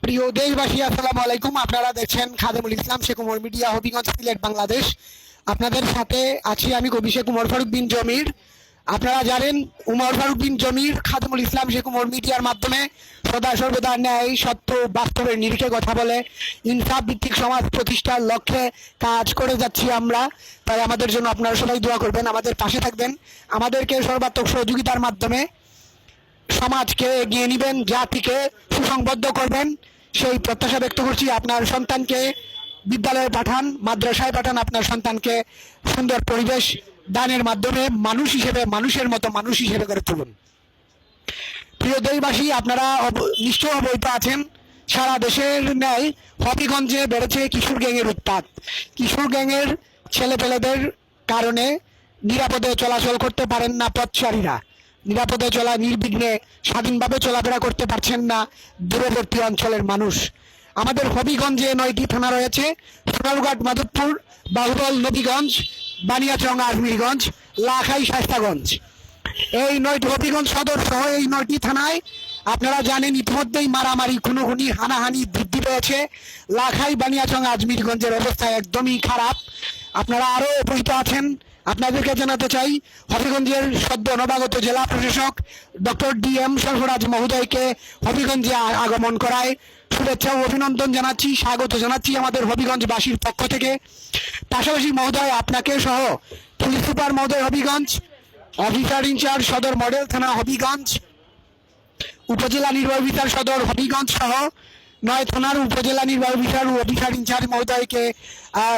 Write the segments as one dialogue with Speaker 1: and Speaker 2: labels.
Speaker 1: প্রিয় দেশবাসী, আসসালামু আলাইকুম। আপনারা দেখছেন খাদেমুল ইসলাম শেখ উমর মিডিয়া, হবিগঞ্জ, সিলেট, বাংলাদেশ। আপনাদের সাথে আছি আমি কবি শেখ উমর ফারুক বিন জমির। আপনারা জানেন উমর ফারুক বিন জমির খাদেমুল ইসলাম শেখ উমর মিডিয়ার মাধ্যমে সদা সর্বদা ন্যায়, সত্য, বাস্তবের নিরিখে কথা বলে ইনসাফ ভিত্তিক সমাজ প্রতিষ্ঠার লক্ষ্যে কাজ করে যাচ্ছি আমরা। তাই আমাদের জন্য আপনারা সবাই দোয়া করবেন, আমাদের পাশে থাকবেন, আমাদেরকে সর্বাত্মক সহযোগিতার মাধ্যমে সমাজকে এগিয়ে নেবেন, জাতিকে সুসংবদ্ধ করবেন, সেই প্রত্যাশা ব্যক্ত করছি। আপনার সন্তানকে বিদ্যালয়ে পাঠান, মাদ্রাসায় পাঠান, আপনার সন্তানকে সুন্দর পরিবেশ দানের মাধ্যমে মানুষ হিসেবে, মানুষের মতো মানুষ হিসেবে গড়ে তুলুন। প্রিয় দেশবাসী, আপনারা নিশ্চয় অবহিত আছেন, সারা দেশের ন্যায় হবিগঞ্জে বেড়েছে কিশোর গ্যাংয়ের উৎপাত। কিশোর গ্যাংয়ের ছেলেপেলেদের কারণে নিরাপদে চলাচল করতে পারেন না পথচারীরা, নিরাপদে চলা, নির্বিঘ্নে স্বাধীনভাবে চলাফেরা করতে পারছেন না দূরবর্তী অঞ্চলের মানুষ। আমাদের হবিগঞ্জে 9টি থানা রয়েছে: সোনারঘাট, মাধবপুর, বাহুবল, নবীগঞ্জ, বানিয়াচং, আজমিরগঞ্জ, লাখাই, শায়েস্তাগঞ্জ। এই 9টি হবিগঞ্জ সদর সহ এই 9টি থানায় আপনারা জানেন ইতিমধ্যেই মারামারি, খুনোখুনি, হানাহানি বৃদ্ধি পেয়েছে। লাখাই, বানিয়াচং, আজমিরগঞ্জের অবস্থা একদমই খারাপ। আপনারা আরও অবহিত আছেন। আপনাদেরকে জানাতে চাই, হবিগঞ্জের সদ্য নবাগত জেলা প্রশাসক ডক্টর DM সরফরাজ মহোদয়কে হবিগঞ্জে আগমন করায় শুভেচ্ছা ও অভিনন্দন জানাচ্ছি, স্বাগত জানাচ্ছি আমাদের হবিগঞ্জবাসীর পক্ষ থেকে। পাশাপাশি মহোদয় আপনাকে সহ পুলিশ সুপার মহোদয় হবিগঞ্জ, অফিসার ইনচার্জ সদর মডেল থানা হবিগঞ্জ, উপজেলা নির্বাহী অফিসার সদর হবিগঞ্জ সহ 9 থানার উপজেলা নির্বাহী অফিসার ও অফিসার ইনচার্জ মহোদয়কে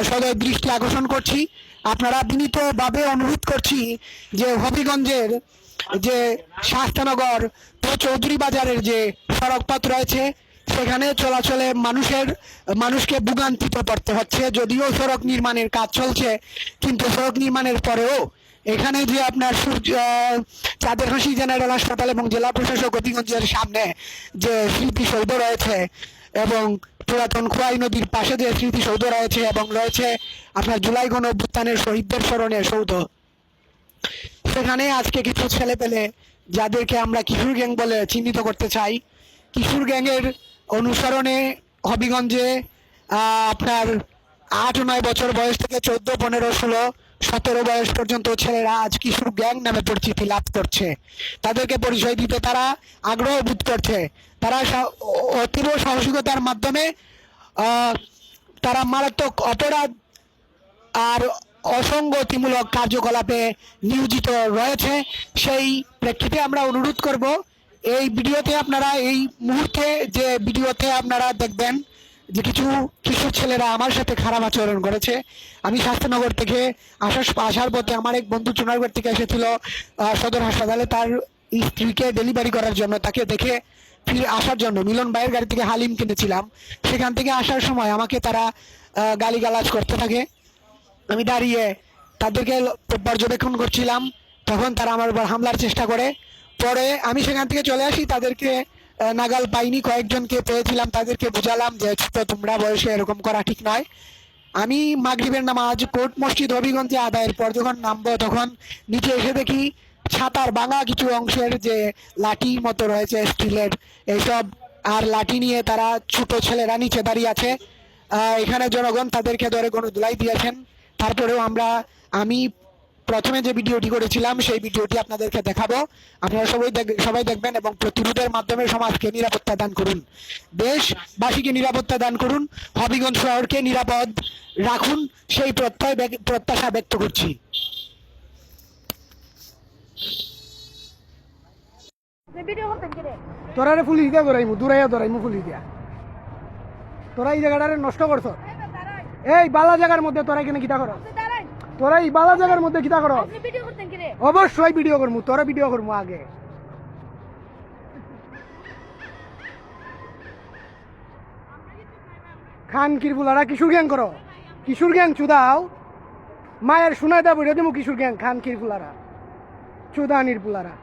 Speaker 1: সদয় দৃষ্টি আকর্ষণ করছি। আপনারা বিনীতভাবে অনুরোধ করছি যে হবিগঞ্জের যে শাস্তানগর চৌধুরী বাজারের যে সড়ক পথ রয়েছে সেখানে চলাচলে মানুষকে ভোগান্তিত পড়তে হচ্ছে। যদিও সড়ক নির্মাণের কাজ চলছে, কিন্তু সড়ক নির্মাণের পরেও এখানে যে আপনার চাঁদেরহাসি জেনারেল হাসপাতাল এবং জেলা প্রশাসক হবিগঞ্জের সামনে যে স্মৃতিসৌধ রয়েছে এবং পুরাতন খোয়াই নদীর পাশে যে স্মৃতিসৌধ রয়েছে এবং রয়েছে আপনার জুলাই গণ অভ্যুত্থানের শহীদদের স্মরণে সৌধ, সেখানে আজকে কিছু ছেলে পেলে যাদেরকে আমরা কিশোর গ্যাং বলে চিহ্নিত করতে চাই, কিশোর গ্যাংয়ের অনুসরণে হবিগঞ্জে আপনার 8-9 বছর বয়স থেকে 14, 15, 16, 17 বয়স পর্যন্ত ছেলেরা আজ কিশোর গ্যাং নামে পরিচিতি লাভ করছে। তাদেরকে পরিচয় দিতে তারা আগ্রহ বোধ করছে। তারা অতীব সাহসিকতার মাধ্যমে তারা মারাত্মক অপরাধ আর অসঙ্গতিমূলক কার্যকলাপে নিয়োজিত রয়েছে। সেই প্রেক্ষিতে আমরা অনুরোধ করব, এই ভিডিওতে আপনারা, এই মুহূর্তে যে ভিডিওতে আপনারা দেখবেন যে কিছু কিশোর ছেলেরা আমার সাথে খারাপ আচরণ করেছে। আমি শাস্ত্রনগর থেকে আসার পথে আমার এক বন্ধু চুনারগড় থেকে এসেছিল সদর হাসপাতালে তার স্ত্রীকে ডেলিভারি করার জন্য। তাকে দেখে ফিরে আসার জন্য মিলন ভাইয়ের গাড়ি থেকে হালিম কিনেছিলাম। সেখান থেকে আসার সময় আমাকে তারা গালিগালাজ করতে থাকে। আমি দাঁড়িয়ে তাদেরকে পর্যবেক্ষণ করছিলাম, তখন তারা আমার উপর হামলার চেষ্টা করে। পরে আমি সেখান থেকে চলে আসি, তাদেরকে নাগাল পাইনি। কয়েকজনকে পেয়েছিলাম, তাদেরকে বুঝালাম যে ছোট তোমরা, বয়সে এরকম করা ঠিক নয়। আমি মাগরিবের নামাজ কোর্ট মসজিদ হবিগঞ্জে আদায়ের পর যখন নামবো, তখন নিচে এসে দেখি ছাতার ভাঙা কিছু অংশের যে লাঠি মতো রয়েছে স্টিলের, এইসব আর লাঠি নিয়ে তারা ছোট ছেলেরা নিচে দাঁড়িয়ে আছে। এখানে জনগণ তাদেরকে ধরে গণধুলাই দিয়েছেন। তারপরেও আমি প্রথমে যে ভিডিওটি করেছিলাম সেই ভিডিওটি আপনাদেরকে দেখাবো। আপনারা সবাই দেখবেন এবং প্রতিরোধের মাধ্যমে সমাজকে নিরাপত্তা দান করুন, দেশবাসীকে নিরাপত্তা দান করুন, হবিগঞ্জ শহরকে নিরাপদ রাখুন, সেই প্রত্যাশা ব্যক্ত করছি।
Speaker 2: তোরারে পুলিশ দিয়া ধরাইমু, দূরাইয়া ধরাইমু পুলিশ দিয়া। তোরা এই জায়গাটারে নষ্ট করছ। এই বালা জায়গার মধ্যে তোরা এখানে কিতা করো? তোরা এই বালা জায়গার মধ্যে কিতা করো? অবশ্যই ভিডিও করমু, তোরা ভিডিও করমু আগে। খান কিরপুলারা কিশোর গ্যাং করো, কিশোর গ্যাং চুদাও, মায়ের শোনায় দা বইটা দিমু কিশোর গ্যাং, খান কিরপুলারা, চুদানির পুলারা।